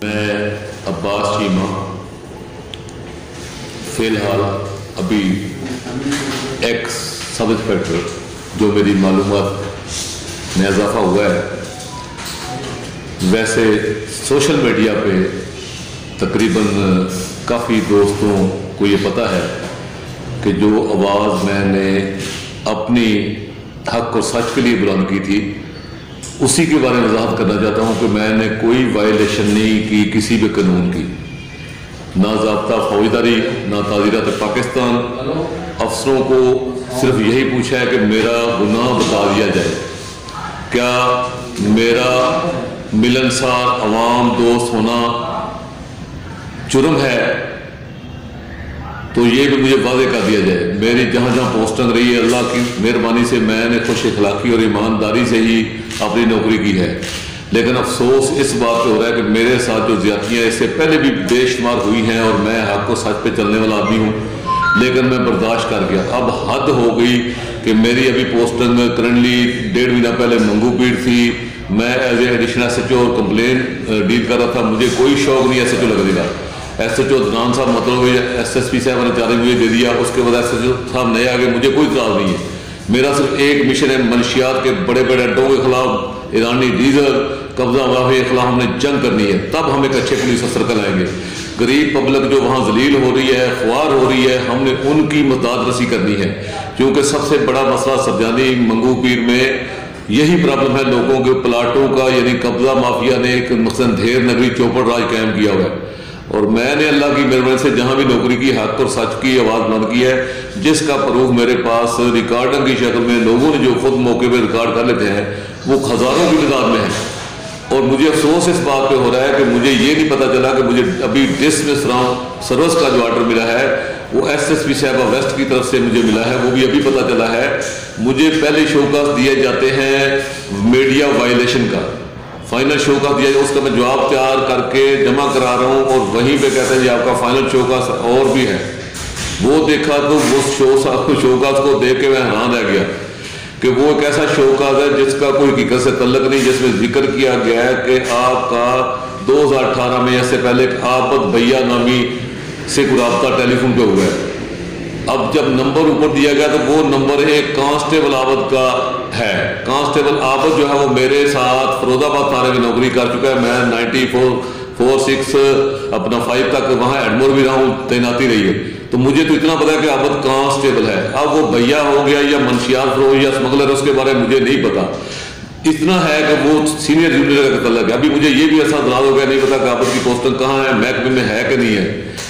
میں عباس چیمہ فی الحال ابھی ایکس سب انسپیکٹر جو میری معلومات میں اضافہ ہوا ہے. ویسے سوشل میڈیا پہ تقریباً کافی دوستوں کو یہ پتہ ہے کہ جو آواز میں نے اپنی حق اور سچ کے لیے بلند کی تھی اسی کے بارے میں وضاحت کرنا چاہتا ہوں کہ میں نے کوئی وائلیشن نہیں کی کسی بھی قانون کی، نہ ضابطہ فوجداری نہ تعزیرات پاکستان. افسروں کو صرف یہی پوچھا ہے کہ میرا گناہ بتا دیا جائے، کیا میرا ملنسار عوام دوست ہونا جرم ہے تو یہ بھی مجھے واضح کر دیا جائے. میری جہاں جہاں پوسٹنگ رہی ہے اللہ کی مہربانی سے میں نے خوش اخلاقی اور ایمانداری سے ہی اپنی نوکری کی ہے، لیکن افسوس اس بات پہ ہو رہا ہے کہ میرے ساتھ جو زیادتیاں اس سے پہلے بھی بے شمار ہوئی ہیں اور میں حق و سچ پہ چلنے والا آدمی ہوں، لیکن میں برداشت کر گیا. اب حد ہو گئی کہ میری ابھی پوسٹنگ کرنٹلی 1.5 مہینہ پہلے منگو پیٹ تھی. میں as a additional S H O اور کمپلین ڈیل کر رہا تھا. مجھے کوئی شوق نہیں ایس ایچ او لگنے کا. ایس ایچ او دنان صاحب مطلب ایس ایس پی صاحب نے 4 مجھے دے دیا، اس کے بعد ایس ایچ او صاحب نئے آگے. مجھے کوئی اعتراض نہیں ہے، میرا صرف ایک مشن ہے منشیات کے بڑے بڑے اڈوں کے خلاف، ایرانی ڈیزل قبضہ وافے کے خلاف ہم نے جنگ کرنی ہے. تب ہم ایک اچھے پولیس افسر کا لائیں گے. غریب پبلک جو وہاں ذلیل ہو رہی ہے، خوار ہو رہی ہے، ہم نے ان کی مدد رسی کرنی ہے، کیونکہ سب سے بڑا مسئلہ سرجانی منگو پیر میں یہی پرابلم ہے لوگوں کے پلاٹوں کا. یعنی قبضہ مافیا نے ایک مثلاً دھیر نگری چوپڑ راج قائم کیا ہوا ہے، اور میں نے اللہ کی مہربانی سے جہاں بھی نوکری کی حق اور سچ کی آواز بلند کی ہے، جس کا پروف میرے پاس ریکارڈنگ کی شکل میں لوگوں نے جو خود موقع پہ ریکارڈ کر لیتے ہیں وہ ہزاروں کی تعداد میں ہے. اور مجھے افسوس اس بات پہ ہو رہا ہے کہ مجھے یہ نہیں پتہ چلا کہ مجھے ابھی ڈسمس سروس کا جو آرڈر ملا ہے وہ ایس ایس پی صاحبہ ویسٹ کی طرف سے مجھے ملا ہے، وہ بھی ابھی پتہ چلا ہے. مجھے پہلے شوکاس دیے جاتے ہیں میڈیا وائلیشن کا، فائنل شوکاس دیا جائے، اس کا میں جواب تیار کر کے جمع کرا رہا ہوں، اور وہیں پہ کہتے ہیں جی آپ کا فائنل شوکاس اور بھی ہے. وہ دیکھا تو وہ شوکاس کو دیکھ کے میں حیران رہ گیا کہ وہ ایک ایسا شوکاس ہے جس کا کوئی حقیقت سے تعلق نہیں، جس میں ذکر کیا گیا ہے کہ آپ کا 2018 میں اس سے پہلے ایک عابد بھیا نامی سے کوئی رابطہ ٹیلی فون پہ ہوا ہے. اب جب نمبر اوپر دیا گیا تو وہ نمبر ایک کانسٹیبل عابد کا ہے. کانسٹیبل عابد جو ہے وہ میرے ساتھ فیروز آباد تھانے میں نوکری کر چکا ہے. میں 9446 اپنا 5 تک وہاں ایڈمور بھی رہا ہوں، تعیناتی رہی ہے. تو مجھے تو اتنا پتا ہے کہ عابد کانسٹیبل ہے. اب وہ بھیا ہو گیا یا منشیات فروغ یا اسمگلر، اس کے بارے میں مجھے نہیں پتا. اتنا ہے کہ وہ سینئر جونیئر کا تعلق ہے. ابھی مجھے یہ بھی ایسا دراز ہو گیا نہیں پتا کہ عابد کی پوسٹنگ کہاں ہے، محکمے میں ہے کہ نہیں ہے.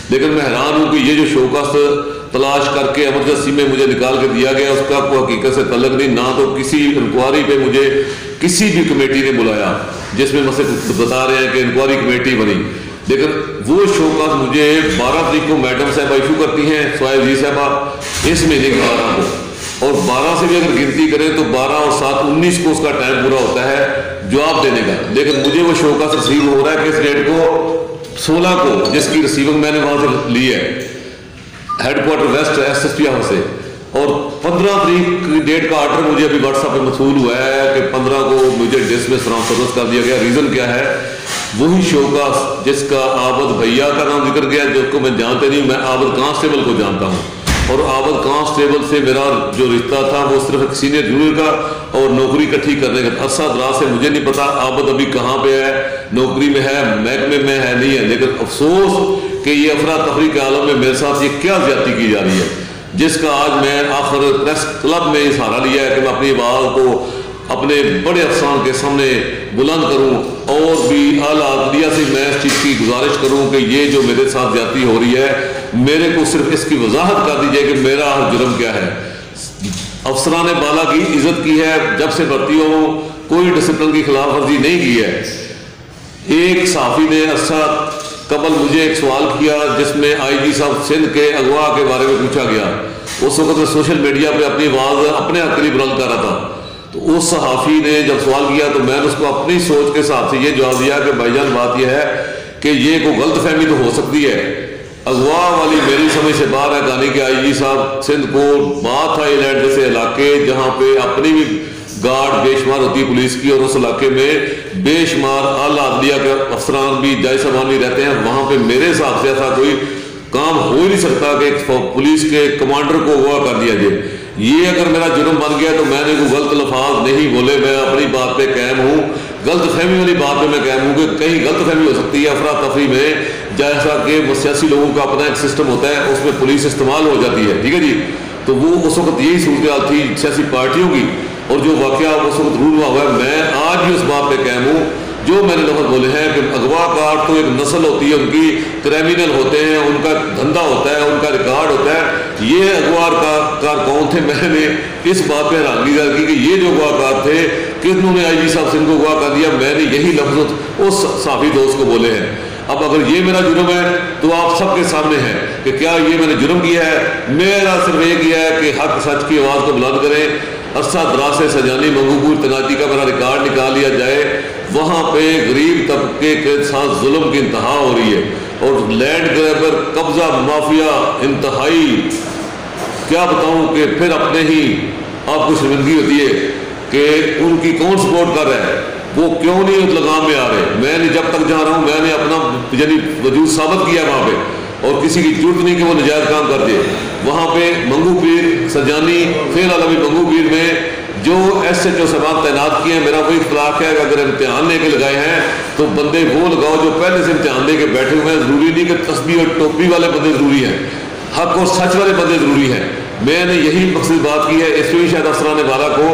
لیکن میں حیران ہوں کہ یہ جو شوکاس تلاش کر کے ایمرجنسی میں مجھے نکال کے دیا گیا اس کا کوئی حقیقت سے تعلق نہیں. نہ تو کسی انکوائری پہ مجھے کسی بھی کمیٹی نے بلایا جس میں مسئلہ بتا رہے ہیں کہ انکوائری کمیٹی بنی، لیکن وہ شوکاس مجھے 12 تاریخ کو میڈم صاحبہ ایشو کرتی ہیں، سوائے جی صاحبہ اس مہینے کے 12 کو، اور 12 سے بھی اگر گنتی کریں تو 12 اور 7 19 کو اس کا ٹائم پورا ہوتا ہے جواب دینے کا. لیکن مجھے وہ شوکاس ریسیو ہو رہا ہے کس ڈیٹ کو، 16 کو، جس کی ریسیونگ میں نے وہاں سے لی ہے headquarter west S S P office سے. اور 15 تاریخ کی ڈیٹ کا آرڈر مجھے ابھی واٹس ایپ پہ موصول ہوا ہے کہ 15 کو مجھے ڈسمس فرام سروس کر دیا گیا. ریزن کیا ہے؟ وہی شوکاس جس کا عابد بھیا کا نام ذکر گیا، جس کو میں جانتے نہیں، میں عابد کانسٹیبل کو جانتا ہوں. اور عابد کانسٹیبل سے میرا جو رشتہ تھا وہ صرف ایک سینئر جونیئر کا اور نوکری اکٹھی کرنے کا. عرصہ دراز سے مجھے نہیں پتا عابد ابھی کہاں پہ ہے، نوکری میں ہے، محکمے میں ہے، نہیں ہے. لیکن افسوس کہ یہ افراتفری کے عالم میں میرے ساتھ یہ کیا زیادتی کی جا رہی ہے، جس کا آج میں آخر پریس کلب میں یہ سہارا لیا ہے کہ میں اپنی آواز کو اپنے بڑے افسران کے سامنے بلند کروں، اور بھی اعلیٰ عدلیہ سے میں اس چیز کی گزارش کروں کہ یہ جو میرے ساتھ زیادتی ہو رہی ہے میرے کو صرف اس کی وضاحت کر دیجیے کہ میرا جرم کیا ہے. افسران بالا کی عزت کی ہے، جب سے بھرتی ہوں کوئی ڈسپلن کی خلاف ورزی نہیں کی ہے. ایک صحافی نے عرصہ قبل مجھے ایک سوال کیا جس میں آئی جی صاحب سندھ کے اغوا کے بارے میں پوچھا گیا. اس وقت میں سوشل میڈیا پہ اپنی آواز اپنے حق کے لیے بلند کر رہا تھا. تو اس صحافی نے جب سوال کیا تو میں نے اس کو اپنی سوچ کے حساب سے یہ جواب دیا کہ بھائی جان بات یہ ہے کہ یہ کوئی غلط فہمی تو ہو سکتی ہے، اغوا والی میری سمجھ سے باہر ہے. گانے کے آئی جی صاحب سندھ کو بات تھا ایلینڈ جیسے علاقے جہاں پہ اپنی بھی گارڈ بے شمار ہوتی ہے پولیس کی، اور اس علاقے میں بے شمار اعلیٰ عدلیہ کے افسران بھی جائے صاحبان بھی رہتے ہیں. وہاں پہ میرے حساب سے ایسا کوئی کام ہو ہی نہیں سکتا کہ ایک پولیس کے کمانڈر کو اغوا کر دیا جائے. یہ اگر میرا جرم بن گیا تو میں نے کوئی غلط الفاظ نہیں بولے، میں اپنی بات پہ قائم ہوں. غلط فہمی والی بات پہ میں قائم ہوں کہ کہیں غلط فہمی ہو سکتی ہے افراتفری میں، جیسا کہ سیاسی لوگوں کا اپنا ایک سسٹم ہوتا ہے، اس میں پولیس استعمال ہو جاتی ہے. ٹھیک ہے جی. تو وہ اس وقت یہی صورتحال تھی سیاسی پارٹیوں کی، اور جو واقعہ اس وقت رونما ہوا ہے. میں آج بھی اس بات پہ قائم ہوں جو میں نے لفظ بولے ہیں کہ اغوا کار تو ایک نسل ہوتی ہے، ان کی کرائمنل ہوتے ہیں، ان کا دھندا ہوتا ہے، ان کا ریکارڈ ہوتا ہے. یہ اغوا کار کون تھے؟ میں نے اس بات پہ حیرانگی ظاہر کی کہ یہ جو اغوا کار تھے کتنوں نے آئی جی صاحب سے ان کو اغوا کر دیا. میں نے یہی لفظ اس صحافی دوست کو بولے ہیں. اب اگر یہ میرا جرم ہے تو آپ سب کے سامنے ہے کہ کیا یہ میں نے جرم کیا ہے. میرا صرف یہ کیا ہے کہ حق سچ کی آواز کو بلند کریں. عرصہ دراز سے سجانی منگوپور تناجی کا میرا ریکارڈ نکال لیا جائے. وہاں پہ غریب طبقے کے ساتھ ظلم کی انتہا ہو رہی ہے، اور لینڈ گریبر قبضہ مافیا انتہائی. کیا بتاؤں کہ پھر اپنے ہی آپ کو شرمندگی ہوتی ہے کہ ان کی کون سپورٹ کر رہا ہے، وہ کیوں نہیں اس لگام میں آ رہے. میں نے جب تک جا رہا ہوں میں نے اپنا یعنی وجود ثابت کیا وہاں پہ، اور کسی کی ضرورت نہیں کہ وہ نجائز کام کر دے. وہاں پہ منگو پیر سجانی فیل عالمی منگو پیر میں جو ایس ایچ او صاحبان تعینات کیے ہیں، میرا وہی اختلاف ہے کہ اگر امتحان لے کے لگائے ہیں تو بندے وہ لگاؤ جو پہلے سے امتحان دے کے بیٹھے ہوئے ہیں. ضروری نہیں کہ تسبیح اور ٹوپی والے بندے ضروری ہیں، حق اور سچ والے بندے ضروری ہیں. میں نے یہی مقصد بات کی ہے. اس میں شاید افسران بالا کو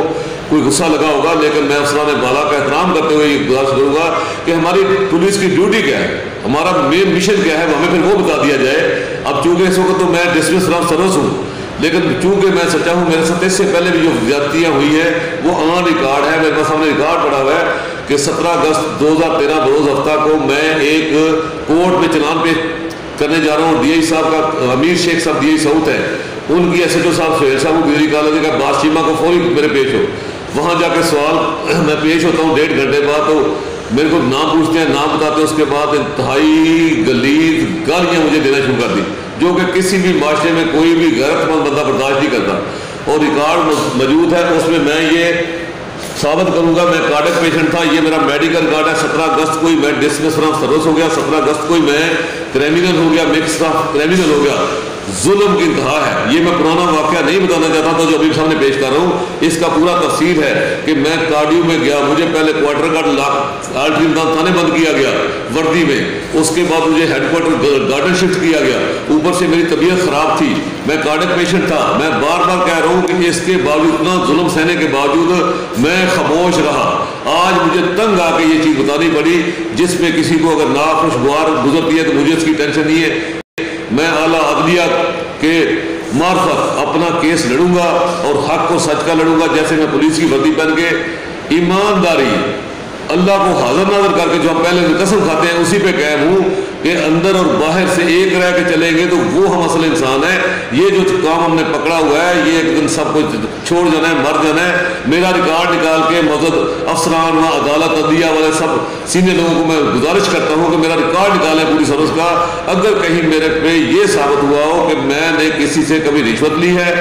کوئی غصہ لگا ہوگا، لیکن میں افسران بالا کا احترام کرتے ہوئے یہ گزارش کروں گا کہ ہماری پولیس کی ڈیوٹی کیا ہے، ہمارا مین مشن کیا ہے، ہمیں پھر وہ بتا دیا جائے. اب چونکہ اس وقت تو میں ڈسمس آف سروس ہوں، لیکن چونکہ میں سچا ہوں، میرے ساتھ اس سے پہلے بھی جو زیادتیاں ہوئی ہیں وہ آن ریکارڈ ہے. میرے پاس سامنے ریکارڈ پڑا ہوا ہے کہ 17 اگست 2013 بروز ہفتہ کو میں ایک کورٹ میں چلان پیش کرنے جا رہا ہوں. ڈی آئی صاحب کا امیر شیخ صاحب ڈی آئی ساؤتھ ہے، ان کی ایس ایچ او صاحب سہیل صاحب کو گزری کالج کا باس چیمہ کو فوری میرے پیش ہو. وہاں جا کے سوال میں پیش ہوتا ہوں 1.5 گھنٹے بعد، تو میرے کو نام پوچھتے ہیں، نام بتاتے ہیں. اس کے بعد انتہائی غلیظ گالیاں مجھے دینا شروع کر دی، جو کہ کسی بھی معاشرے میں کوئی بھی غیرت مند بندہ برداشت نہیں کرتا. اور ریکارڈ موجود ہے، اس میں میں یہ ثابت کروں گا میں کارڈک پیشنٹ تھا. یہ میرا میڈیکل ریکارڈ ہے. 17 اگست کو ہی میں ڈسمس فرام سروس ہو گیا، 17 اگست کو ہی میں کرائمنل ہو گیا، مکس آف کرائمنل ہو گیا. ظلم کی انتہا ہے. یہ میں پرانا واقعہ نہیں بتانا چاہتا تھا جو ابھی سامنے پیش کر رہا ہوں. اس کا پورا تفصیل ہے کہ میں کارڈیو میں گیا، مجھے پہلے کوارٹر گارڈ آلٹری تھانے بند کیا گیا وردی میں. اس کے بعد مجھے ہیڈ کوارٹر گارڈن شفٹ کیا گیا. اوپر سے میری طبیعت خراب تھی، میں کارڈک پیشنٹ تھا. میں بار بار کہہ رہا ہوں کہ اس کے باوجود اتنا ظلم سہنے کے باوجود میں خاموش رہا. آج مجھے تنگ آ کے یہ چیز بتانی پڑی، جس میں کسی کو اگر ناخوشگوار گزرتی ہے تو مجھے اس کی ٹینشن نہیں ہے. میں اعلیٰ عدلیہ کے معرفت اپنا کیس لڑوں گا اور حق کو سچ کا لڑوں گا. جیسے میں پولیس کی وردی پہن کے ایمانداری اللہ کو حاضر ناظر کر کے جو ہم پہلے قسم کھاتے ہیں اسی پہ قائم ہوں کہ اندر اور باہر سے ایک رہ کے چلیں گے تو وہ ہم اصل انسان ہیں. یہ جو کام ہم نے پکڑا ہوا ہے یہ ایک دن سب کچھ چھوڑ جانا ہے، مر جانا ہے. میرا ریکارڈ نکال کے مزد افسران و عدالت عدلیہ والے سب سینئر لوگوں کو میں گزارش کرتا ہوں کہ میرا ریکارڈ نکالیں پوری سروس کا. اگر کہیں میرے پہ یہ ثابت ہوا ہو کہ میں نے کسی سے کبھی رشوت لی ہے،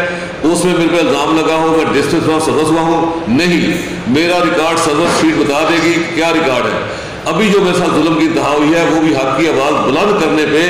اس میں میرے پہ الزام لگا ہو، میں ڈسٹرکٹ میں سروس ہوا ہوں، نہیں. میرا ریکارڈ سروس شیٹ بتا دے گی کیا ریکارڈ ہے. ابھی جو میرے ساتھ ظلم کی انتہا ہوئی ہے وہ بھی حق کی آواز بلند کرنے پہ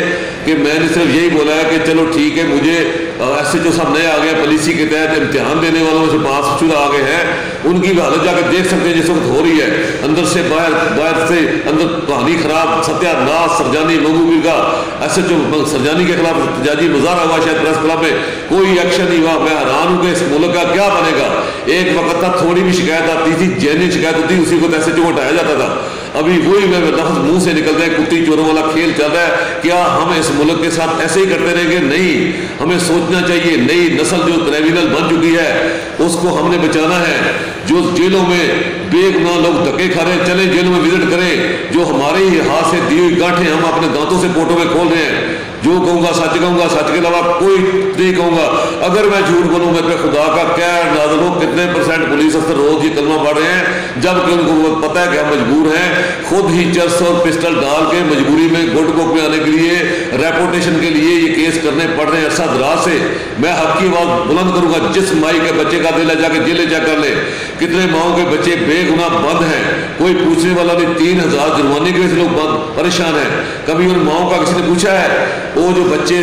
کہ میں نے صرف یہی بولا ہے کہ چلو ٹھیک ہے، مجھے ایس ایچ او صاحب نئے آ گئے پالیسی کے تحت امتحان دینے والوں میں سے 5 شدہ آ گئے ہیں. ان کی بھی حالت جا کے دیکھ سکتے ہیں جس وقت ہو رہی ہے. اندر سے باہر سے اندر کہانی خراب. ستیہ ناز سرجانی منگوپیر کا ایس ایچ او سرجانی کے خلاف احتجاجی مظاہرہ ہوا شاید پریس کلب میں، کوئی ایکشن نہیں ہوا. میں حیران ہوں کہ اس ملک کا کیا بنے گا. ایک وقت تک تھوڑی بھی شکایت آتی تھی، جینوین شکایت ہوتی اسی کو ایس ایچ او ہٹایا جاتا تھا. ابھی وہی میں لفظ منہ سے نکلتے ہیں، کتی چوروں والا کھیل چل رہا ہے. کیا ہم اس ملک کے ساتھ ایسے ہی کرتے رہیں گے؟ نہیں، ہمیں سوچنا چاہیے. نئی نسل جو کرائمنل بن چکی ہے اس کو ہم نے بچانا ہے. جو جیلوں میں بے گناہ لوگ دھکے کھا رہے ہیں، چلیں جیلوں میں وزٹ کریں. جو ہمارے ہی ہاتھ سے دی ہوئی گانٹھیں ہم اپنے دانتوں سے پوٹوں میں کھول رہے ہیں. جو کہوں گا سچ کہوں گا، سچ کے علاوہ کوئی نہیں کہوں گا. اگر میں جھوٹ بولوں میرے پہ خدا کا کیا نازل ہو. کتنے % پولیس افسر روز یہ کلمہ پڑھ رہے ہیں جبکہ ان کو پتہ ہے کہ ہم مجبور ہیں خود ہی چرس اور پسٹل ڈال کے مجبوری میں گوٹ کو پہ آنے کے لیے ریپوٹیشن کے لیے یہ کیس کرنے پڑ رہے ہیں عرصہ دراز سے. میں حق کی آواز بلند کروں گا. جس مائی کے بچے کا دل ہے جا کے جیلے چیک کر لے. کتنے ماؤں کے بچے بے گناہ بند ہیں, کوئی پوچھنے والا نہیں. 3,000 جرمانے کے وجہ سے لوگ پریشان ہیں. کبھی ان ماؤں کا کسی نے پوچھا ہے وہ جو بچے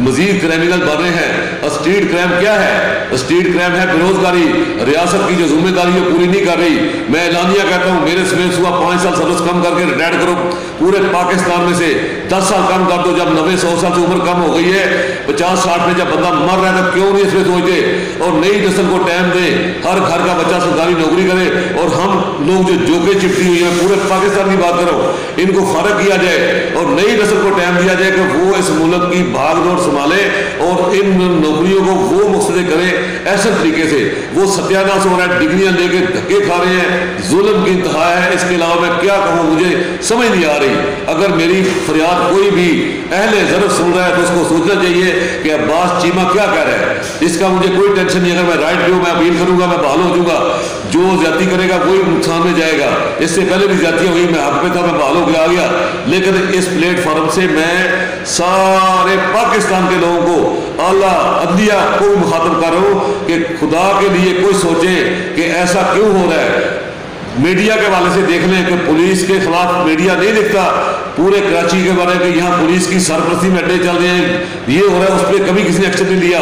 مزید کرائمنل بن رہے ہیں؟ اسٹریٹ کرائم کیا ہے؟ اسٹریٹ کرائم ہے بے روزگاری. ریاست کی جو ذمہ داری ہے پوری نہیں کر رہی. میں اعلانیہ کہتا ہوں میرے سمیت صبح 5 سال سروس کم کر کے ریٹائر کرو. پورے پاکستان میں سے 10 سال کم کر دو. جب 90-100 سال سے عمر کم ہو گئی ہے, 50-60 میں جب بندہ مر رہا ہے تو کیوں نہیں اس میں سوچتے؟ اور نئی نسل کو ٹائم دیں, ہر گھر کا بچہ سرکاری نوکری کرے. اور ہم لوگ جو جوکے چپٹی ہوئی ہیں پورے پاکستان کی بات کرو, ان کو فارغ کیا جائے اور نئی نسل کو ٹائم دیا جائے کہ وہ اس ملک کی بھاگ دوڑ سنبھالے اور ان نوکریوں کو وہ مقصد کرے ایسے طریقے سے. وہ ستیاناش ہو رہا ہے, ڈگریاں لے کے دھکے کھا رہے ہیں, ظلم کی انتہا ہے. اس کے علاوہ میں کیا کہوں, مجھے سمجھ نہیں آ رہی. اگر میری فریاد کوئی بھی اہل ضرورت سن رہا ہے تو اس کو سوچنا چاہیے کہ عباس چیمہ کیا کہہ رہا ہے. اس کا مجھے کوئی ٹینشن نہیں. اگر میں رائٹ پہ ہوں میں اپیل کروں گا, میں بحال ہو جاؤں گا. جو زیادتی کرے گا وہی نقصان میں جائے گا. اس سے پہلے بھی زیادتیاں ہوئی, میں حق پہ تھا, میں بحال ہو کے آ گیا. لیکن اس پلیٹ فارم سے میں سارے پاکستان کے لوگوں کو, اعلیٰ عدلیہ کو بھی مخاطب کر رہا ہوں کہ خدا کے لیے کوئی سوچے کہ ایسا کیوں ہو رہا ہے. میڈیا کے حوالے سے دیکھ لیں کہ پولیس کے خلاف میڈیا نہیں لکھتا پورے کراچی کے بارے میں کہ یہاں پولیس کی سرپرستی میں اڈے چل رہے ہیں, یہ ہو رہا ہے, اس پہ کبھی کسی نے ایکشن نہیں لیا.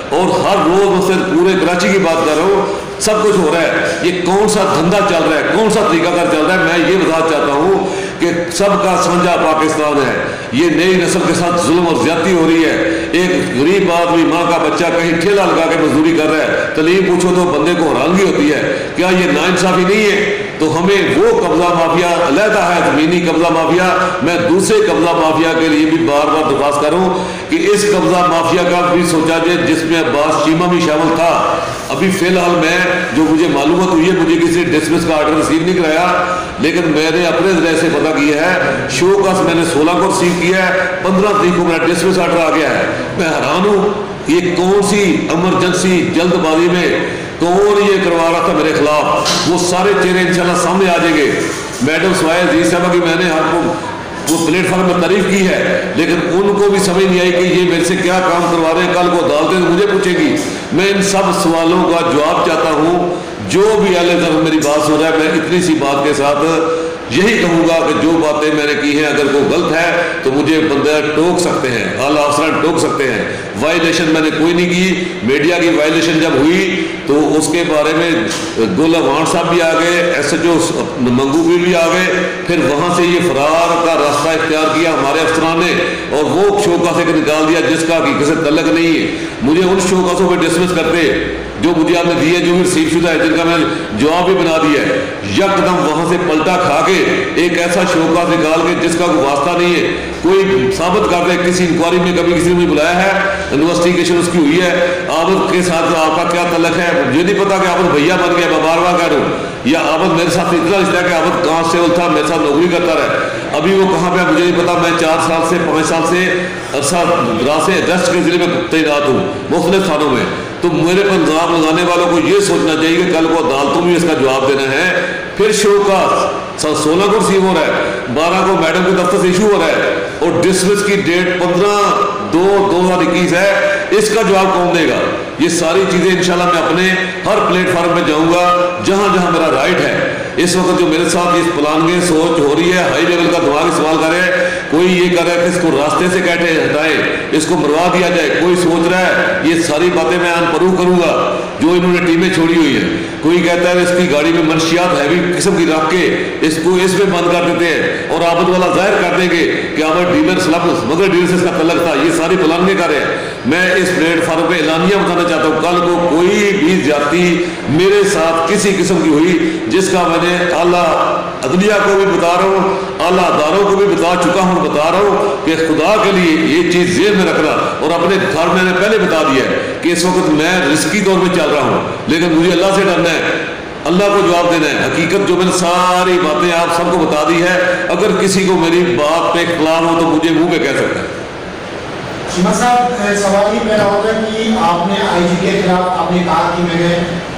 اور ہر روز اس سے پورے کراچی کی بات کر رہا ہوں, سب کچھ ہو رہا ہے. یہ کون سا دھندا چل رہا ہے, کون سا طریقہ کار چل رہا ہے؟ میں یہ بتانا چاہتا ہوں کہ سب کا سمجھا پاکستان ہے. یہ نئی نسل کے ساتھ ظلم اور زیادتی ہو رہی ہے. ایک غریب آدمی ماں کا بچہ کہیں ٹھیلا لگا کے مزدوری کر رہا ہے, تعلیم پوچھو تو بندے کو حیرانگی ہوتی ہے. کیا یہ ناانصافی نہیں ہے؟ تو ہمیں وہ قبضہ مافیا علیحدہ ہے, زمینی قبضہ مافیا. میں دوسرے قبضہ مافیا کے لیے بھی بار بار درخواست کروں کہ اس قبضہ مافیا کا بھی سوچا جائے جس میں عباس چیمہ بھی شامل تھا. ابھی فی الحال میں جو مجھے معلومات ہوئی ہے, مجھے کسی ڈسمس کا آرڈر رسیو نہیں کرایا, لیکن میں نے اپنے ذریعے سے پتہ کیا ہے شو کا میں نے 16 کو رسیو کیا ہے, 15 تاریخ کو میرا ڈسمس آرڈر آ گیا ہے. میں حیران ہوں یہ کون سی ایمرجنسی جلد بازی میں کون یہ کروا رہا تھا میرے خلاف. وہ سارے چہرے انشاءاللہ سامنے آ جائیں گے. میڈم سوائے عزیز صاحبہ کی میں نے آپ کو وہ پلیٹ فارم میں تعریف کی ہے, لیکن ان کو بھی سمجھ نہیں آئی کہ یہ میرے سے کیا کام کروا رہے ہیں. کل کو عدالتیں مجھے پوچھے گی. میں ان سب سوالوں کا جواب چاہتا ہوں. جو بھی اہل طرف میری بات سن رہا ہے, میں اتنی سی بات کے ساتھ یہی کہوں گا کہ جو باتیں میں نے کی ہیں اگر کوئی غلط ہے تو مجھے بندہ ٹوک سکتے ہیں, اعلیٰ افسران ٹوک سکتے ہیں. وائلیشن میں نے کوئی نہیں کی. میڈیا کی وائلیشن جب ہوئی تو اس کے بارے میں گل افغان صاحب بھی آ گئے, ایس ایچ او منگو پیر بھی آ گئے. پھر وہاں سے یہ فرار کا راستہ اختیار کیا ہمارے افسران نے اور وہ شوکا سے نکال دیا جس کا حقیقت سے تعلق نہیں ہے. مجھے ان شوکاسوں پہ ڈسمس کرتے جو مجھے آپ نے دیے, جو بھی ریسیو شدہ ہے, جن کا میں جواب بھی بنا دیا ہے. یک دم وہاں سے پلٹا کھا کے ایک ایسا شوکا نکال کے جس کا کوئی واسطہ نہیں ہے, کوئی ثابت کر دے. کسی انکوائری میں کبھی کسی نے مجھے بلایا ہے, انویسٹیگیشن اس کی ہوئی ہے, عابد کے ساتھ آپ کا کیا تعلق ہے مجھے نہیں پتا کہ عابد بھیا بن گیا, میں بار بار کہہ رہا ہوں, یا عابد میرے ساتھ اتنا رشتہ ہے کہ عابد کانسٹیبل تھا, میرے ساتھ نوکری کرتا رہا. ابھی وہ کہاں پہ مجھے نہیں پتا. میں 4 سال سے 5 سال سے عرصہ دراز سے ڈسٹ کے ضلع میں تعینات ہوں مختلف تھانوں میں. تو میرے پر الزام لگانے والوں کو یہ سوچنا چاہیے کہ کل کو عدالتوں میں اس کا جواب دینا ہے. پھر شو کا 16 کو رسیو ہو رہا ہے, 12 کو میڈم کے دفتر سے ایشو ہو رہا ہے اور ڈسمس کی ڈیٹ 15/2/2021 ہے. اس کا جواب کون دے گا؟ یہ ساری چیزیں انشاءاللہ میں اپنے ہر پلیٹ فارم میں جاؤں گا جہاں جہاں میرا رائٹ ہے. اس وقت جو میرے ساتھ اس پلانگیں سوچ ہو رہی ہے, ہائی لیول کا دماغ استعمال کرے, کوئی یہ کر رہا ہے کہ اس کو راستے سے کیٹے ہٹائے, اس کو مروا دیا جائے. کوئی سوچ رہا ہے یہ ساری باتیں میں پروو کروں گا جو انہوں نے ٹیمیں چھوڑی ہوئی ہیں. کوئی کہتا ہے اس کی گاڑی میں منشیات ہیوی قسم کی رکھ کے اس کو اس میں بند کر دیتے ہیں اور عابد والا ظاہر کر دیں گے کہ عابد ڈیلر سلب مگر ڈیلر سے اس کا تعلق تھا. یہ ساری پلانگیں کر رہے ہیں. میں اس پلیٹ فارم پہ اعلانیہ بتانا چاہتا ہوں, کل کو کوئی بھی زیادتی میرے ساتھ کسی قسم کی ہوئی جس کا میں نے اعلیٰ عدلیہ کو بھی بتا رہا ہوں, اعلیٰ اداروں کو بھی بتا چکا ہوں, بتا رہا ہوں کہ خدا کے لیے یہ چیز ذہن میں رکھنا. اور اپنے گھر میں نے پہلے بتا دیا ہے کہ اس وقت میں رسکی دور میں چل رہا ہوں, لیکن مجھے اللہ سے ڈرنا ہے, اللہ کو جواب دینا ہے. حقیقت جو میں نے ساری باتیں آپ سب کو بتا دی ہے. اگر کسی کو میری بات پہ اختلاف ہو تو مجھے منہ پہ کہہ سکتا ہے. چیمہ صاحب سوال یہ پیدا ہوتا ہے کہ آپ نے آئی جی کے خلاف آپ نے کہا کہ میں نے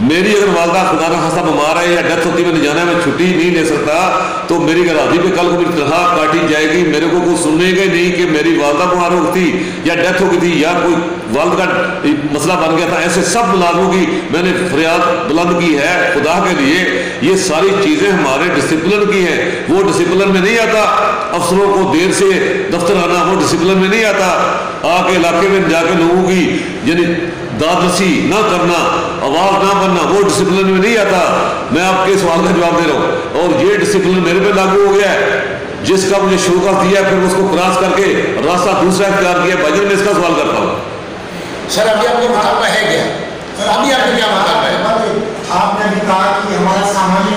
میری اگر والدہ خدا نہ خاصہ بیمار ہے یا ڈیتھ ہوتی ہے میں جانا ہے میں چھٹی نہیں لے سکتا تو میری گھرادی پہ کل کو میری تنخواہ کاٹی جائے گی. میرے کو کوئی سننے گا نہیں کہ میری والدہ بیمار ہو گئی تھی یا ڈیتھ ہو گئی تھی یا کوئی والد کا مسئلہ بن گیا تھا. ایسے سب ملازموں کی میں نے فریاد بلند کی ہے خدا کے لیے. یہ ساری چیزیں ہمارے ڈسپلن کی ہیں. وہ ڈسپلن میں نہیں آتا افسروں کو دیر سے دفتر آنا, وہ ڈسپلن میں نہیں آتا آ کے علاقے میں جا کے لوگوں کی یعنی داد رسی نہ کرنا, آواز نہ بننا, وہ ڈسپلن میں نہیں آتا. میں آپ کے سوال کا جواب دے رہا ہوں اور یہ ڈسپلن میرے پہ لاگو ہو گیا ہے. جس کا مجھے شوکا دیا پھر اس کو کراس کر کے راستہ دوسرا اختیار کیا. بھائی میں اس کا سوال کرتا ہوں سر ابھی آپ کو مطالبہ ہے کیا؟ ابھی آپ کو کیا مطالبہ ہے؟ آپ نے ابھی کہا کہ ہمارا سامان دیا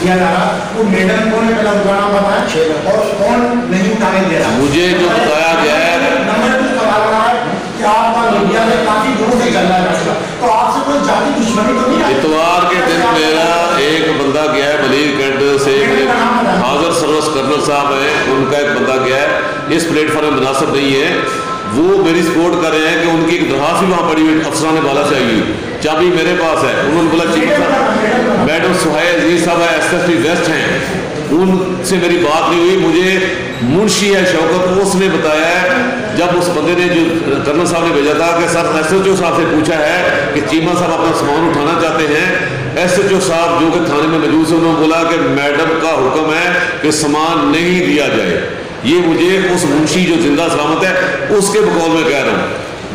جا رہا وہ میڈم کون ہے پہلا اٹھانا بتائیں اور کون نہیں اٹھانے دے رہا. مجھے جو بتایا گیا ہے نمبر 2 سوال رہا ہے کہ آپ کا میڈیا میں کافی دور سے چل رہا ہے مسئلہ, تو آپ سے کوئی ذاتی دشمنی تو نہیں ہے؟ اتوار کے دن میرا ایک بندہ گیا ہے ملیر کینٹ سے, حاضر سروس کرنل صاحب ہیں, ان کا ایک بندہ گیا ہے. اس پلیٹ فارم میں مناسب نہیں ہے. وہ میری سپورٹ کر رہے ہیں کہ ان کی ایک درخواست بھی وہاں پڑی ہوئی افسران بالا سے آئی ہوئی, چابی میرے پاس ہے. انہوں نے بولا چیف صاحب میڈم سہیل عزیز صاحب ایس ایس پی ویسٹ ہیں, ان سے میری بات نہیں ہوئی. مجھے منشی ہے شوکت, اس نے بتایا ہے جب اس بندے نے جو کرنل صاحب نے بھیجا تھا کہ سر ایس ایچ او صاحب سے پوچھا ہے کہ چیمہ صاحب اپنا سامان اٹھانا چاہتے ہیں. ایس ایچ او صاحب جو کہ تھانے میں موجود سے انہوں نے بولا کہ میڈم کا حکم ہے کہ سامان نہیں دیا جائے. یہ مجھے اس منشی جو زندہ سلامت ہے اس کے بقول میں کہہ رہا ہوں.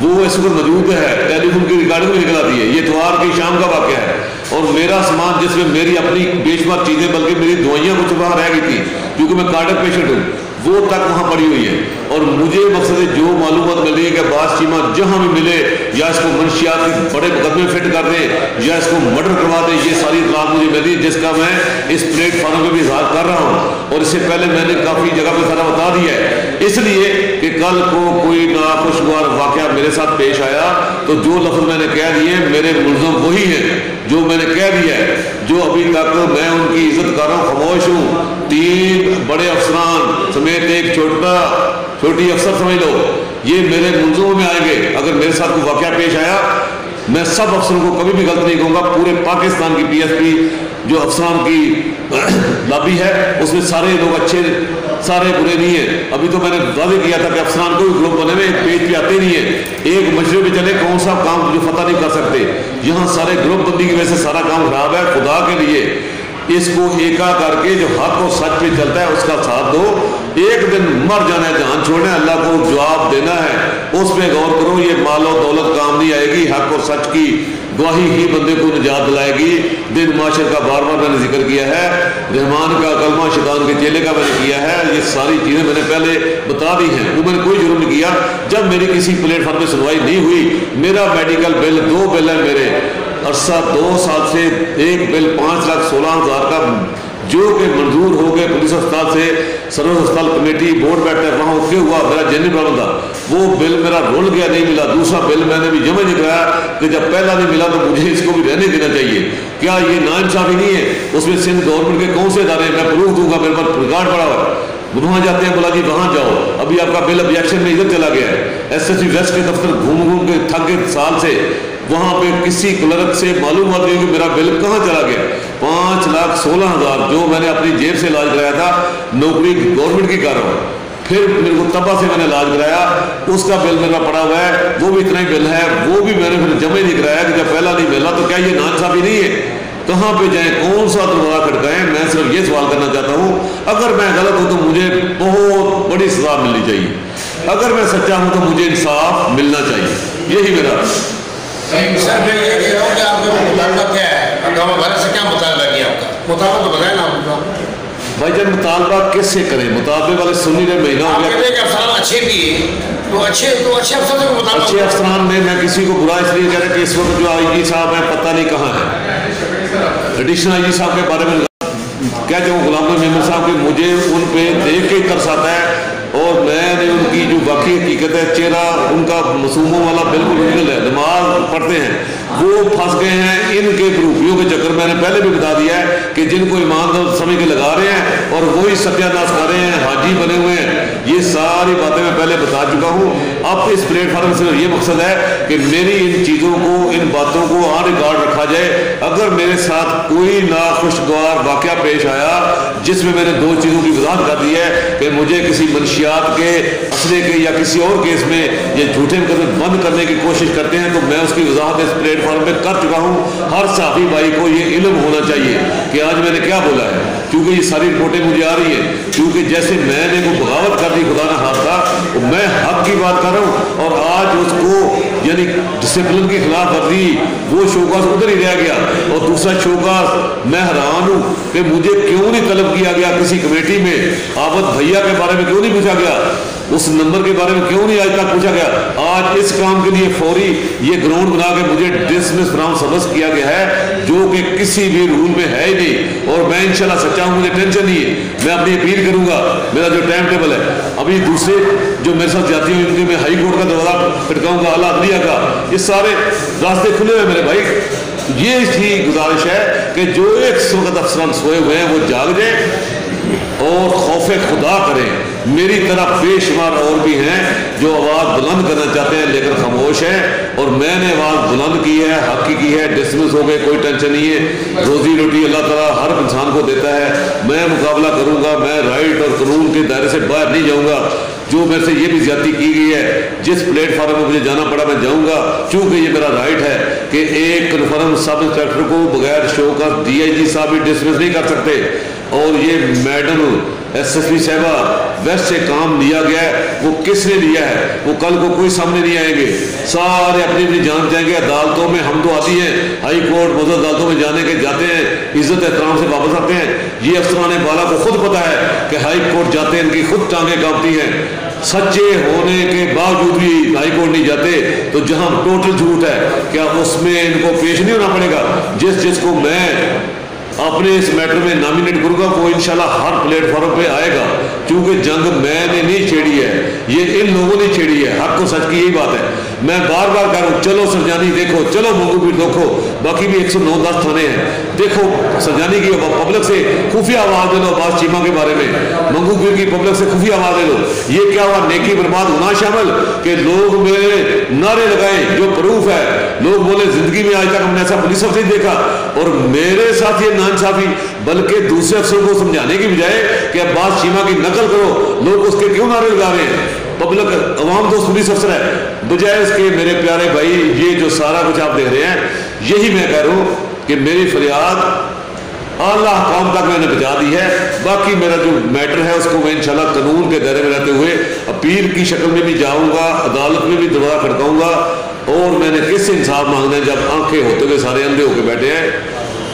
وہ اس وقت موجود ہے, ٹیلی فون کی ریکارڈنگ بھی نکل آتی ہے. یہ اتوار کی شام کا واقعہ ہے اور میرا سامان جس میں میری اپنی بے شمار چیزیں بلکہ میری دوائیاں کچھ وہاں رہ گئی تھی کیونکہ میں کارڈک پیشنٹ ہوں, وہ تک وہاں پڑی ہوئی ہے. اور مجھے مقصد جو معلومات مل رہی ہے کہ باس چیمہ جہاں بھی ملے یا اس کو منشیات کے بڑے مقدمے فٹ کر دیں یا اس کو مرڈر کروا دیں, یہ ساری اطلاعات مجھے ملی جس کا میں اس پلیٹ فارم پہ بھی اظہار کر رہا ہوں. اور اس سے پہلے میں نے کافی جگہ پہ سارا بتا دیا ہے اس لیے کہ کل کو کوئی ناخوشگوار واقعہ میرے ساتھ پیش آیا تو جو لفظ میں نے کہہ دیے میرے ملزم وہی ہیں جو میں نے کہہ دیا ہے. جو ابھی تک میں ان کی عزت کر رہا ہوں, خاموش ہوں. 3 بڑے افسران سمیت ایک چھوٹی افسر سمجھ لو, یہ میرے ملزموں میں آئیں گے. اگر میرے ساتھ کوئی واقعہ پیش آیا میں سب افسروں کو کبھی بھی غلط نہیں کہوں گا. پورے پاکستان کی پی ایس پی جو افسران کی لابی ہے اس میں سارے لوگ اچھے سارے برے نہیں ہیں. ابھی تو میں نے واضح کیا تھا کہ افسران کو بھی گروپ بنے ہوئے ایک پیج پہ آتے نہیں ہیں. ایک مشورے پہ چلے کون سا کام جو فتح نہیں کر سکتے. یہاں سارے گروپ بندی کی وجہ سے سارا کام خراب ہے. خدا کے لیے اس کو ایکا کر کے جو حق و سچ پہ چلتا ہے اس کا ساتھ دو. ایک دن مر جانا ہے, جان چھوڑنا ہے, اللہ کو جواب دینا ہے, اس پہ غور کرو. یہ مال و دولت کام نہیں آئے گی, حق و سچ کی گواہی ہی بندے کو نجات دلائے گی. دن معاشر کا بار بار میں نے ذکر کیا ہے, رحمان کا کلمہ شیطان کے چیلے کا میں نے کیا ہے. یہ ساری چیزیں میں نے پہلے بتا دی ہیں. وہ میں نے کوئی جرم نہیں کیا. جب میری کسی پلیٹ فارم پہ سنوائی نہیں ہوئی, میرا میڈیکل بل 2 بل ہے میرے عرصہ 2 سال سے. ایک بل 5,16,000 کا جو کہ منظور ہو گئے پولیس اسپتال سے, سروس اسپتال کمیٹی بورڈ بیٹھتا ہے وہاں اوکے ہوا, میرا جنرل پرابلم تھا. وہ بل میرا رول گیا, نہیں ملا. دوسرا بل میں نے بھی جمع نہیں کرایا کہ جب پہلا نہیں ملا تو مجھے اس کو بھی رہنے دینا چاہیے. کیا یہ ناانصافی نہیں ہے؟ اس میں سندھ گورنمنٹ کے کون سے ادارے ہیں, میں پروف دوں گا, میرے پاس ریکارڈ پڑا ہوا ہے. وہاں جاتے ہیں, بولا جی وہاں جاؤ, ابھی آپ کا بل ابجیکشن میں ادھر چلا گیا ہے. ایس ایس پی ویسٹ کے دفتر گھوم کے تھک گئے سال سے, وہاں پہ کسی کلرک سے معلومات نہیں کہ میرا بل کہاں چلا گیا. 5,16,000 جو میں نے اپنی جیب سے علاج کرایا تھا, نوکری گورنمنٹ کی کر رہا ہوں. پھر میرے کو طبع سے میں نے علاج کرایا, اس کا بل میرا پڑا ہوا ہے, وہ بھی اتنا ہی بل ہے, وہ بھی میں نے پھر جمع نہیں کرایا کہ جب پہلا نہیں ملا. تو کیا یہ ناانصافی نہیں ہے؟ کہاں پہ جائیں, کون سا دروازہ کھٹکائیں؟ میں صرف یہ سوال کرنا چاہتا ہوں. اگر میں غلط ہوں تو مجھے بہت بڑی سزا ملنی چاہیے, اگر میں سچا ہوں تو مجھے انصاف ملنا چاہیے. یہی میرا سر. میں یہ کہہ رہا ہوں کہ آپ کا مطالبہ کیا ہے, اقوام متحدہ سے کیا مطالبہ کیا آپ کا؟ مطالبہ تو بتائیں نا آپ. بھائی جان مطالبہ کس سے کریں؟ مطالبے والے سنی رہے, مہینہ ہو گیا. آپ کہتے ہیں کہ افسران اچھے بھی ہیں تو اچھے افسر سے مطالبہ. اچھے افسران میں کسی کو برا اس لیے کہہ رہا کہ اس وقت جو آئی جی صاحب ہیں پتہ نہیں کہاں ہے. ایڈیشنل آئی جی صاحب کے بارے میں کہتے ہوں غلام محمد صاحب کہ مجھے ان پہ دیکھ کے ترس آتا ہے اور میں نے ان کی جو باقی حقیقت ہے چہرہ ان کا معصوموں والا بالکل اوریجنل ہے، نماز پڑھتے ہیں، وہ پھنس گئے ہیں ان کے گروپیوں کے چکر. میں نے پہلے بھی بتا دیا ہے کہ جن کو ایمان سمجھ کے لگا رہے ہیں اور وہی ستیہ ناش کر رہے ہیں، حاجی بنے ہوئے ہیں. یہ ساری باتیں میں پہلے بتا چکا ہوں. اب اس پلیٹ فارم سے یہ مقصد ہے کہ میری ان چیزوں کو، ان باتوں کو آن ریکارڈ رکھا جائے. اگر میرے ساتھ کوئی ناخوشگوار واقعہ پیش آیا جس میں میں نے 2 چیزوں کی وضاحت کر دی ہے کہ مجھے کسی منشیات کے اسلحے کے یا کسی اور کیس میں یہ جھوٹے مقدمے بند کرنے کی کوشش کرتے ہیں، تو میں اس کی وضاحت اس پلیٹ فارم پہ کر چکا ہوں. ہر صحافی بھائی کو یہ علم ہونا چاہیے کہ آج میں نے کیا بولا ہے، کیونکہ یہ ساری رپورٹیں مجھے آ رہی ہیں. کیونکہ جیسے میں نے وہ بغاوت کر دی خدا نہ خواستہ، میں حق کی بات کر رہا ہوں، اور آج اس کو یعنی ڈسپلن کی خلاف ورزی وہ شوکاس ادھر ہی رہ گیا. اور دوسرا شوکاس میں حیران ہوں کہ مجھے کیوں نہیں طلب کیا گیا کسی کمیٹی میں، عابد بھیا کے بارے میں کیوں نہیں پوچھا گیا، اس نمبر کے بارے میں کیوں نہیں آج تک پوچھا گیا. آج اس کام کے لیے فوری یہ گراؤنڈ بنا کے مجھے ڈسمس فرام سبس کیا گیا ہے، جو کہ کسی بھی رول میں ہے ہی نہیں. اور میں انشاءاللہ سچا ہوں، مجھے ٹینشن نہیں ہے. میں اپنی اپیل کروں گا، میرا جو ٹائم ٹیبل ہے. ابھی دوسرے جو میرے ساتھ جاتی ہیں ان کے میں ہائی کورٹ کا دروازہ پھٹکاؤں گا، اعلیٰ عدلیہ کا، یہ سارے راستے کھلے ہوئے میرے بھائی. یہ ہی گزارش ہے کہ جو ایک وقت افسران سوئے ہوئے ہیں وہ جاگ جائیں اور خوف خدا کریں. میری طرح بے شمار اور بھی ہیں جو آواز بلند کرنا چاہتے ہیں لیکن خاموش ہیں، اور میں نے آواز بلند کی ہے، حق کی ہے. ڈسمس ہو گئے، کوئی ٹینشن نہیں ہے. روزی روٹی اللہ تعالیٰ ہر انسان کو دیتا ہے. میں مقابلہ کروں گا، میں رائٹ اور قانون کے دائرے سے باہر نہیں جاؤں گا. جو میرے سے یہ بھی زیادتی کی گئی ہے، جس پلیٹ فارم میں مجھے جانا پڑا میں جاؤں گا، چونکہ یہ میرا رائٹ ہے کہ ایک کنفرم سب انسپیکٹر کو بغیر شو کا ڈی آئی جی صاحب بھی ڈسمس نہیں کر سکتے. اور یہ میڈم ایس ایس پی صاحبہ ویسٹ سے کام لیا گیا ہے، وہ کس نے لیا ہے؟ وہ کل کو کوئی سامنے نہیں آئیں گے، سارے اپنی اپنی جان جائیں گے. عدالتوں میں ہم تو آتی ہیں، ہائی کورٹ مزید عدالتوں میں جانے کے جاتے ہیں، عزت احترام سے واپس آتے ہیں. یہ افسران بالا کو خود پتہ ہے کہ ہائی کورٹ جاتے ہیں ان کی خود ٹانگیں کانپتی ہیں. سچے ہونے کے باوجود بھی ہائی کورٹ نہیں جاتے، تو جہاں ٹوٹل جھوٹ ہے کیا اس میں ان کو پیش نہیں ہونا پڑے گا؟ جس کو میں اپنے اس میٹر میں نامینیٹ کروں گا وہ انشاءاللہ ہر پلیٹ فارم پہ آئے گا. کیونکہ جنگ میں نے نہیں چھیڑی ہے، یہ ان لوگوں نے چھیڑی ہے. حق و سچ کی یہی بات ہے. میں بار بار کہہ رہا ہوں، چلو سرجانی دیکھو، چلو منگو پیر دیکھو، باقی بھی 109-10 تھانے ہیں، دیکھو سرجانی کی پبلک سے خفیہ آواز لے لو. عباس چیمہ کے بارے میں منگو پیر کی پبلک سے خفیہ آواز لے لو. یہ کیا ہوا؟ نیکی برباد ہونا شامل کہ لوگ میرے نعرے لگائیں جو پروف ہے. لوگ بولے زندگی میں آج تک ہم نے ایسا پولیس افسر نہیں دیکھا. اور میرے ساتھ یہ ناانصافی بلکہ دوسرے افسر کو سمجھانے کی بجائے کہ عباس چیمہ کی نقل کرو، لوگ اس کے کیوں نعرے لگا رہے ہیں؟ پبلک عوام دوست پولیس افسر ہے، بجائے اس کے میرے پیارے بھائی یہ جو سارا کچھ آپ دیکھ رہے ہیں، یہی میں کہہ رہا ہوں کہ میری فریاد اعلیٰ حکام تک میں نے پہنچا دی ہے. باقی میرا جو میٹر ہے اس کو میں انشاءاللہ قانون کے دائرے میں رہتے ہوئے اپیل کی شکل میں بھی جاؤں گا، عدالت میں بھی دروازہ کھڑکاؤں گا. اور میں نے کس سے انصاف مانگنا ہے جب آنکھیں ہوتے ہوئے سارے اندھے ہو کے بیٹھے ہیں،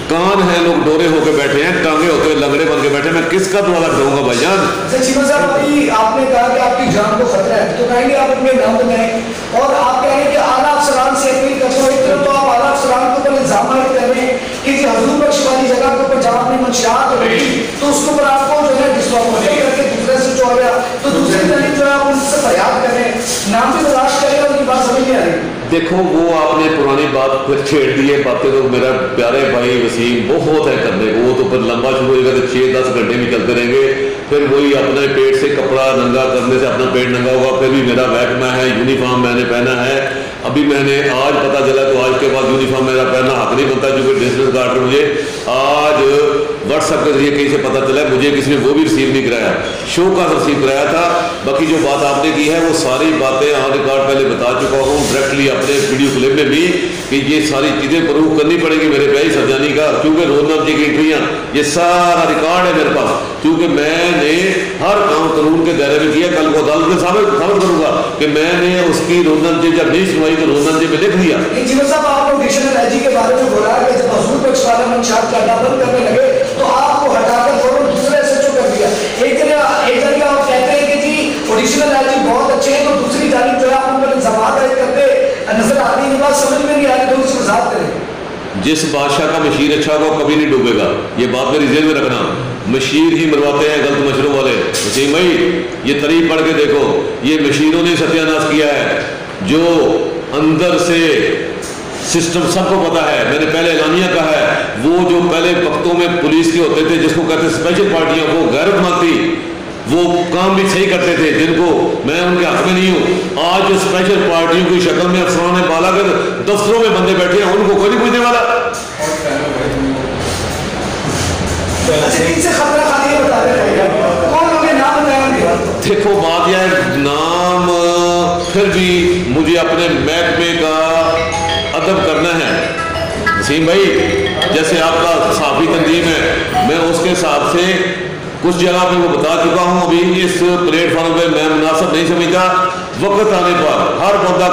کان ہیں لوگ ڈورے ہو کے بیٹھے ہیں، ٹانگیں ہوتے ہوئے لنگڑے بن کے بیٹھے ہیں. میں کس کا دروازہ کھڑکاؤں گا بھائی جان؟ چیمہ صاحب ابھی آپ نے کہا کہ آپ کی جان کو خطرہ ہے، تو کہیں گے آپ اپنے نام بنائیں اور آپ کہیں گے کہ اعلیٰ افسران سے اپیل کرتے ہو. ایک طرف تو آپ اعلیٰ افسران کے اوپر الزام عائد کر رہے ہیں کہ جی حضور بخش والی جگہ کے اوپر جہاں اپنی منشیات رکھی تو اس کے اوپر آپ کو جو ہے ڈسکوالفائی کر کے دوسرے سے چھوڑ گیا، تو دوسری طرف جو ہے آپ ان سے فریاد کریں، نام بھی تلاش کریں اور یہ بات سمجھ نہیں آ رہی. دیکھو وہ آپ نے پرانی بات پھر چھیڑ دی ہے. باتیں تو میرا پیارے بھائی وسیم بہت ہے کرنے کو، وہ تو پھر لمبا شروع ہوئے گا تو 6-10 گھنٹے بھی چلتے رہیں گے. پھر وہی اپنے پیٹ سے کپڑا ننگا کرنے سے اپنا پیٹ ننگا ہوگا. پھر بھی میرا محکمہ ہے، یونیفارم میں نے پہنا ہے. ابھی میں نے آج پتہ چلا تو آج کے بعد یونیفارم میرا پہننا حق نہیں بنتا، کیونکہ ڈسٹرکٹ گارڈر مجھے آج واٹس ایپ کے ذریعے کہیں سے پتہ چلا، مجھے کسی نے وہ بھی ریسیو نہیں کرایا، شو کا ریسیو کرایا تھا. باقی جو بات آپ نے کی ہے وہ ساری باتیں آن ریکارڈ پہلے بتا چکا ہوں ڈائریکٹلی اپنے ویڈیو کلپ میں بھی کہ یہ ساری چیزیں پروف کرنی پڑے گی میرے بھائی سرجانی کا. کیونکہ روزنام جی کی انٹریاں یہ سارا ریکارڈ ہے میرے پاس، کیونکہ میں نے ہر کام قانون کے دائرے میں کیا. کل کو عدالت میں ثابت کروں گا کہ میں نے اس کی روزنام جی جب نہیں سنوائی تو روزنام جی میں لکھ دیا. چیمہ صاحب آپ کو ڈکشنری ایجی کے بارے میں بولا کہ جب حضور بخش والا منشیات کرنا بند کرنے لگے تو آپ کو ہٹا کر فوراً دوسرے سے چھو کر دیا. ایک جگہ آپ کہتے ہیں کہ جی ایڈیشنل ایجی بہت اچھے ہیں، تو دوسری جانب جو ہے آپ ان پر الزامات عائد کرتے نظر آتی ہے. بات سمجھ میں نہیں آ رہی، تو اس کی وضاحت کریں. جس بادشاہ کا مشیر اچھا ہوگا کبھی نہیں ڈوبے گا، یہ بات میری ذہن میں رکھنا. مشیر ہی مرواتے ہیں غلط مشروں والے. وسیم بھائی یہ تاریخ پڑھ کے دیکھو, یہ مشیروں نے ستیہ ناش کیا ہے. جو اندر سے سسٹم سب کو پتا ہے, میں نے پہلے اعلانیہ کہا ہے, وہ جو پہلے وقتوں میں پولیس کے ہوتے تھے جس کو کہتے ہیں اسپیشل پارٹیاں, وہ غیرت مند تھی, وہ کام بھی صحیح کرتے تھے, جن کو میں ان کے حق میں نہیں ہوں. آج جو اسپیشل پارٹیوں کی شکل میں افسران بالا کے دفتروں میں بندے بیٹھے ہیں, ان کو کوئی نہیں پوچھنے والا. دیکھو بات یہ ہے, نام پھر بھی مجھے اپنے محکمے کا ادب کرنا ہے. وسیم بھائی جیسے آپ کا صحافی تنظیم ہے, میں اس کے حساب سے کچھ جگہ پہ وہ بتا چکا ہوں. ابھی اس پلیٹ فارم پہ میں مناسب نہیں سمجھتا, وقت آنے پر ہر بندہ